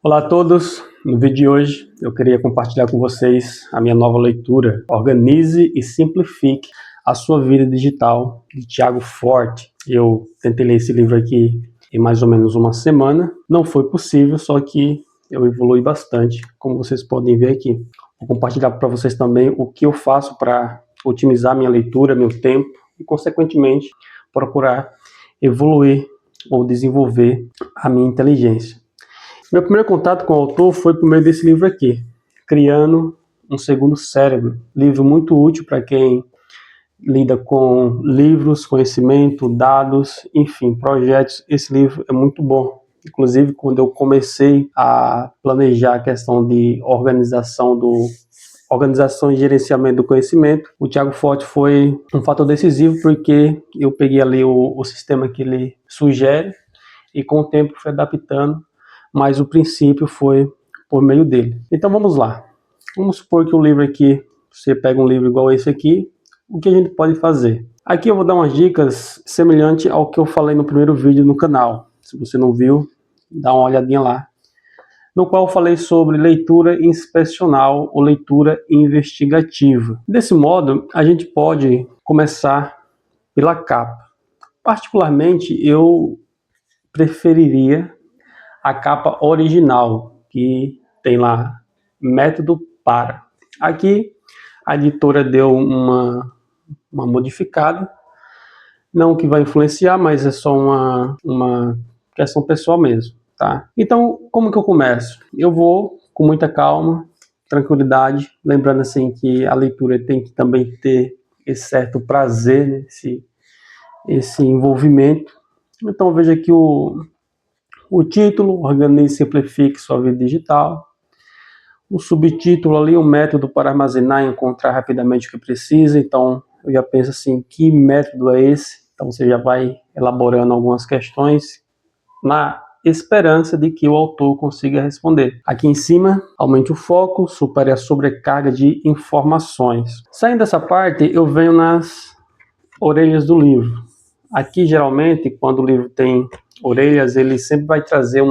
Olá a todos, no vídeo de hoje eu queria compartilhar com vocês a minha nova leitura, Organize e Simplifique a Sua Vida Digital, de Tiago Forte. Eu tentei ler esse livro aqui em mais ou menos uma semana, não foi possível, só que eu evolui bastante, como vocês podem ver aqui. Vou compartilhar para vocês também o que eu faço para otimizar minha leitura, meu tempo e, consequentemente, procurar evoluir ou desenvolver a minha inteligência. Meu primeiro contato com o autor foi por meio desse livro aqui, Criando um Segundo Cérebro. Livro muito útil para quem lida com livros, conhecimento, dados, enfim, projetos. Esse livro é muito bom. Inclusive, quando eu comecei a planejar a questão de organização e gerenciamento do conhecimento, o Tiago Forte foi um fator decisivo, porque eu peguei ali o sistema que ele sugere e com o tempo fui adaptando, mas o princípio foi por meio dele. Então vamos lá. Vamos supor que o livro aqui, você pega um livro igual esse aqui, o que a gente pode fazer? Aqui eu vou dar umas dicas semelhantes ao que eu falei no primeiro vídeo no canal. Se você não viu, dá uma olhadinha lá. No qual eu falei sobre leitura inspecional ou leitura investigativa. Desse modo, a gente pode começar pela capa. Particularmente, eu preferiria a capa original, que tem lá método para. Aqui a editora deu uma modificada, não que vai influenciar, mas é só uma questão pessoal mesmo, tá? Então, como que eu começo? Eu vou com muita calma, tranquilidade, lembrando assim que a leitura tem que também ter esse certo prazer, né? esse envolvimento. Então veja aqui o título, Organize e Simplifique Sua Vida Digital. O subtítulo ali, o método para armazenar e encontrar rapidamente o que precisa. Então, eu já penso assim, que método é esse? Então, você já vai elaborando algumas questões na esperança de que o autor consiga responder. Aqui em cima, aumente o foco, supere a sobrecarga de informações. Saindo dessa parte, eu venho nas orelhas do livro. Aqui, geralmente, quando o livro tem orelhas, ele sempre vai trazer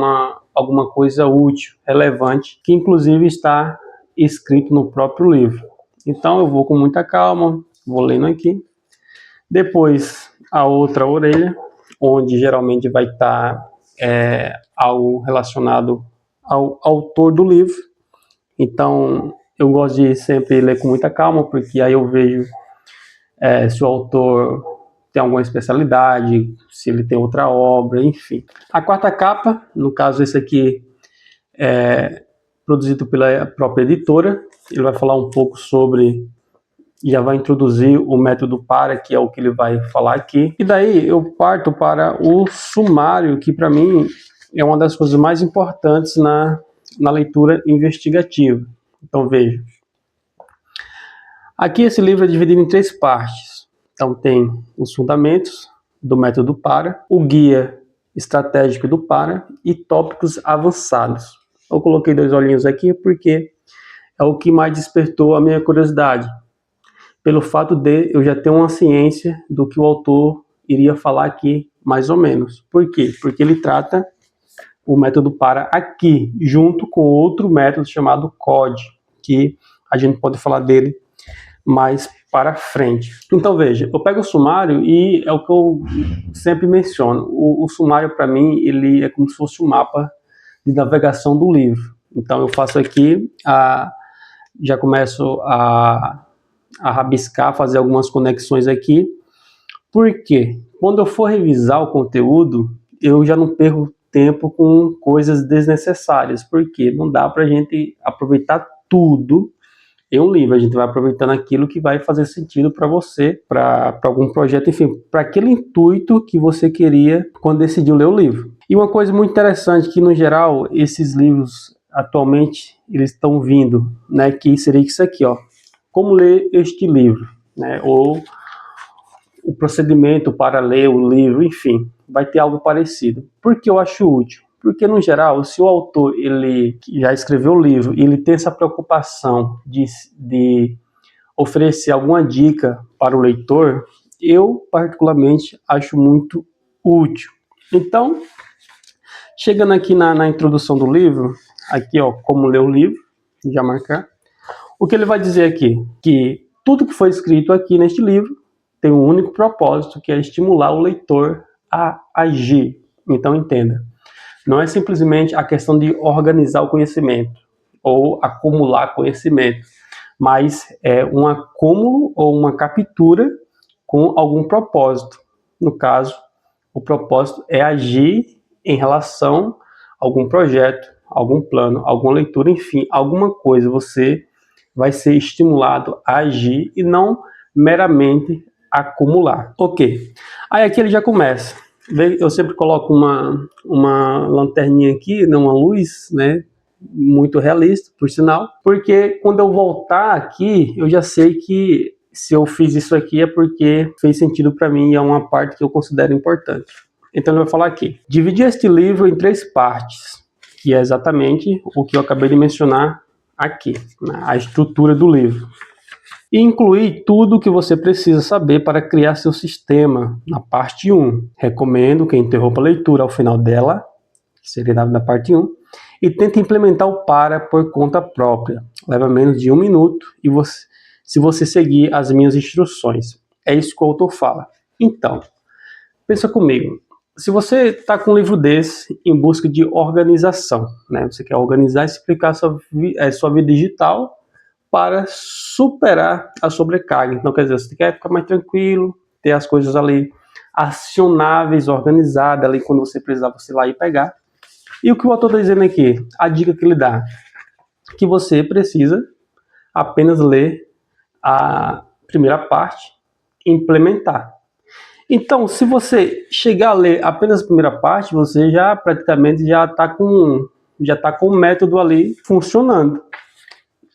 alguma coisa útil, relevante, que inclusive está escrito no próprio livro. Então eu vou com muita calma, vou lendo aqui. Depois a outra orelha, onde geralmente vai estar algo relacionado ao autor do livro. Então eu gosto de sempre ler com muita calma, porque aí eu vejo se o autor tem alguma especialidade, se ele tem outra obra, enfim. A quarta capa, no caso esse aqui é produzido pela própria editora, ele vai falar um pouco sobre, já vai introduzir o método para, que é o que ele vai falar aqui. E daí eu parto para o sumário, que para mim é uma das coisas mais importantes na leitura investigativa. Então veja. Aqui esse livro é dividido em 3 partes. Então tem os fundamentos do método para, o guia estratégico do para e tópicos avançados. Eu coloquei 2 olhinhos aqui porque é o que mais despertou a minha curiosidade, pelo fato de eu já ter uma ciência do que o autor iria falar aqui, mais ou menos. Por quê? Porque ele trata o método para aqui, junto com outro método chamado COD, que a gente pode falar dele mais para frente. Então veja, eu pego o sumário e é o que eu sempre menciono. O sumário para mim ele é como se fosse um mapa de navegação do livro. Então eu faço aqui, já começo a rabiscar, fazer algumas conexões aqui. Por quê? Quando eu for revisar o conteúdo, eu já não perco tempo com coisas desnecessárias, porque não dá para a gente aproveitar tudo em um livro. A gente vai aproveitando aquilo que vai fazer sentido para você, para algum projeto, enfim, para aquele intuito que você queria quando decidiu ler o livro. E uma coisa muito interessante que, no geral, esses livros atualmente eles estão vindo, né, que seria isso aqui, ó, como ler este livro, né, ou o procedimento para ler o livro, enfim, vai ter algo parecido. Por que eu acho útil? Porque, no geral, se o autor ele já escreveu o livro e ele tem essa preocupação de oferecer alguma dica para o leitor, eu, particularmente, acho muito útil. Então, chegando aqui na introdução do livro, aqui, ó, como ler o livro, já marcar. O que ele vai dizer aqui? Que tudo que foi escrito aqui neste livro tem um único propósito, que é estimular o leitor a agir. Então entenda, não é simplesmente a questão de organizar o conhecimento ou acumular conhecimento, mas é um acúmulo ou uma captura com algum propósito. No caso, o propósito é agir em relação a algum projeto, algum plano, alguma leitura, enfim, alguma coisa. Você vai ser estimulado a agir e não meramente acumular. Ok. Aí aqui ele já começa. Eu sempre coloco uma lanterninha aqui, não uma luz, né? Muito realista, por sinal, porque quando eu voltar aqui, eu já sei que se eu fiz isso aqui é porque fez sentido para mim e é uma parte que eu considero importante. Então ele vai falar aqui: dividir este livro em 3 partes, que é exatamente o que eu acabei de mencionar aqui, né? A estrutura do livro. E incluir tudo o que você precisa saber para criar seu sistema na parte 1. Recomendo que interrompa a leitura ao final dela, que seria na parte 1, e tente implementar o para por conta própria. Leva menos de 1 minuto e se você seguir as minhas instruções. É isso que o autor fala. Então, pensa comigo. Se você está com um livro desse em busca de organização, né? Você quer organizar e explicar sua vida digital para superar a sobrecarga. Então, quer dizer, você quer ficar mais tranquilo, ter as coisas ali acionáveis, organizadas, ali quando você precisar, você ir lá e pegar. E o que o autor está dizendo aqui? A dica que ele dá, que você precisa apenas ler a primeira parte e implementar. Então, se você chegar a ler apenas a primeira parte, você já praticamente já está com o método ali funcionando.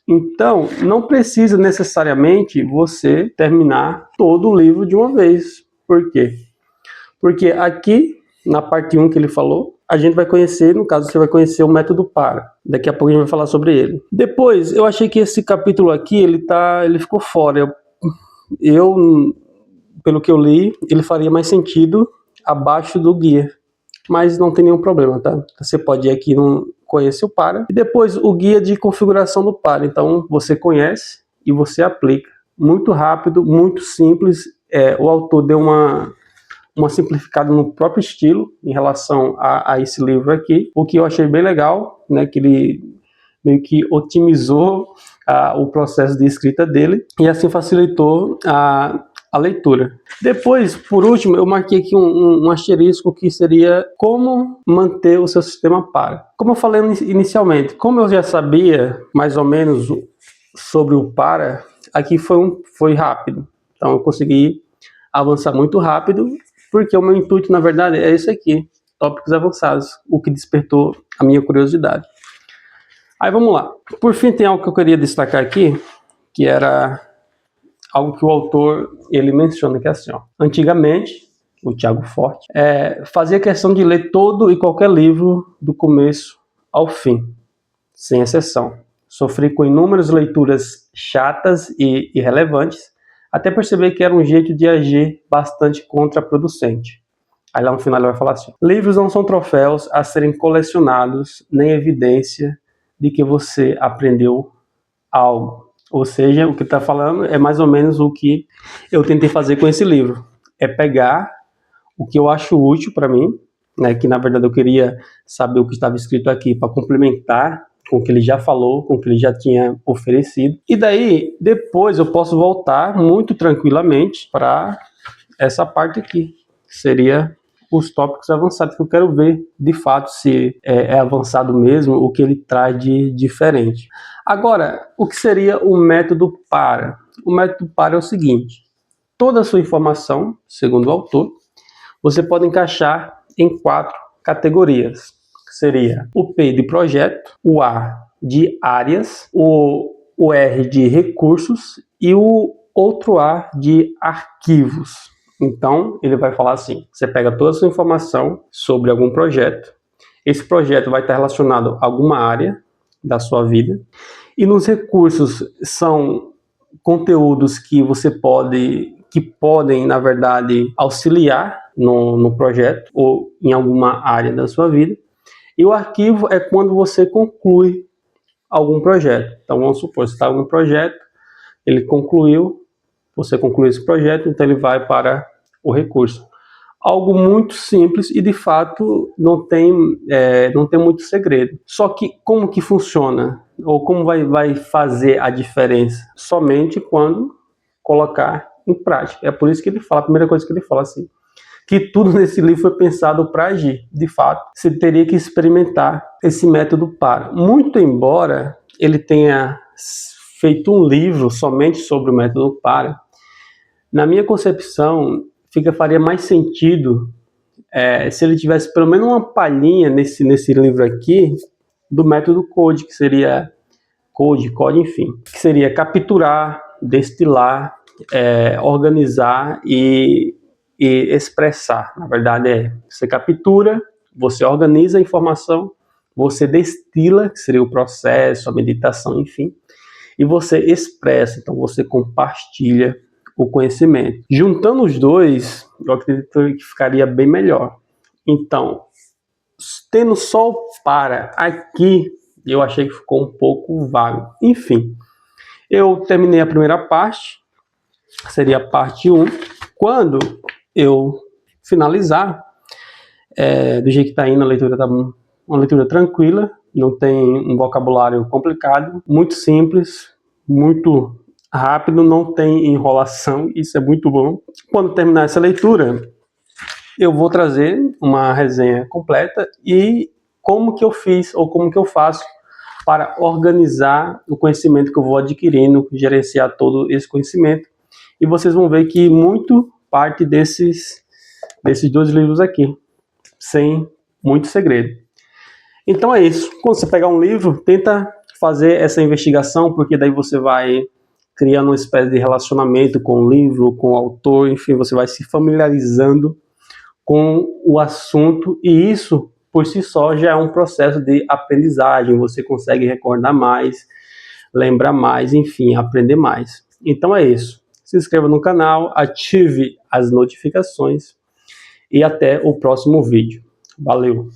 Então, não precisa necessariamente você terminar todo o livro de uma vez. Por quê? Porque aqui, na parte 1 que ele falou, a gente vai conhecer, no caso, você vai conhecer o método para. Daqui a pouco a gente vai falar sobre ele. Depois, eu achei que esse capítulo aqui, ele ficou fora. Pelo que eu li, ele faria mais sentido abaixo do guia. Mas não tem nenhum problema, tá? Você pode ir aqui no Conhecer o para. E depois o guia de configuração do para. Então você conhece e você aplica. Muito rápido, muito simples. O autor deu uma simplificada no próprio estilo em relação a esse livro aqui. O que eu achei bem legal, né? Que ele meio que otimizou o processo de escrita dele e assim facilitou a leitura. Depois, por último, eu marquei aqui um asterisco que seria como manter o seu sistema para. Como eu falei inicialmente, como eu já sabia mais ou menos sobre o para, aqui foi rápido. Então eu consegui avançar muito rápido, porque o meu intuito, na verdade, é esse aqui, tópicos avançados, o que despertou a minha curiosidade. Aí vamos lá. Por fim, tem algo que eu queria destacar aqui, que era algo que o autor ele menciona, que é assim, ó. Antigamente, o Tiago Forte fazia questão de ler todo e qualquer livro do começo ao fim, sem exceção. Sofri com inúmeras leituras chatas e irrelevantes, até perceber que era um jeito de agir bastante contraproducente. Aí lá no final ele vai falar assim: livros não são troféus a serem colecionados, nem evidência de que você aprendeu algo. Ou seja, o que está falando é mais ou menos o que eu tentei fazer com esse livro. É pegar o que eu acho útil para mim, né, que na verdade eu queria saber o que estava escrito aqui para complementar com o que ele já falou, com o que ele já tinha oferecido. E daí, depois eu posso voltar muito tranquilamente para essa parte aqui, que seria os tópicos avançados, que eu quero ver de fato se é avançado mesmo, o que ele traz de diferente. Agora, o que seria o método para? O método para é o seguinte: toda a sua informação, segundo o autor, você pode encaixar em 4 categorias. Seria o P de projeto, o A de áreas, o R de recursos e o outro A de arquivos. Então, ele vai falar assim: você pega toda a sua informação sobre algum projeto, esse projeto vai estar relacionado a alguma área da sua vida, e nos recursos são conteúdos que podem, na verdade, auxiliar no projeto ou em alguma área da sua vida. E o arquivo é quando você conclui algum projeto. Então vamos supor, você está em um projeto, ele concluiu, você concluiu esse projeto, então ele vai para o recurso. Algo muito simples e de fato não tem muito segredo. Só que como que funciona? Ou como vai fazer a diferença? Somente quando colocar em prática. É por isso que ele fala, a primeira coisa que ele fala assim, que tudo nesse livro foi pensado para agir. De fato, você teria que experimentar esse método PARA. Muito embora ele tenha feito um livro somente sobre o método PARA, na minha concepção, faria mais sentido se ele tivesse pelo menos uma palhinha nesse livro aqui do método CODE, que seria CODE, enfim, que seria capturar, destilar, organizar e expressar. Na verdade você captura, você organiza a informação, você destila, que seria o processo, a meditação, enfim, e você expressa, então você compartilha o conhecimento. Juntando os dois, eu acredito que ficaria bem melhor. Então, tendo só o PARA aqui, eu achei que ficou um pouco vago. Enfim, eu terminei a primeira parte, seria a parte 1. Quando eu finalizar, do jeito que está indo, a leitura está uma leitura tranquila, não tem um vocabulário complicado, muito simples, muito rápido, não tem enrolação, isso é muito bom. Quando terminar essa leitura, eu vou trazer uma resenha completa e como que eu fiz ou como que eu faço para organizar o conhecimento que eu vou adquirindo, gerenciar todo esse conhecimento. E vocês vão ver que muito parte desses 2 livros aqui, sem muito segredo. Então é isso. Quando você pegar um livro, tenta fazer essa investigação, porque daí você vai criando uma espécie de relacionamento com o livro, com o autor, enfim, você vai se familiarizando com o assunto, e isso por si só já é um processo de aprendizagem, você consegue recordar mais, lembrar mais, enfim, aprender mais. Então é isso. Se inscreva no canal, ative as notificações e até o próximo vídeo. Valeu!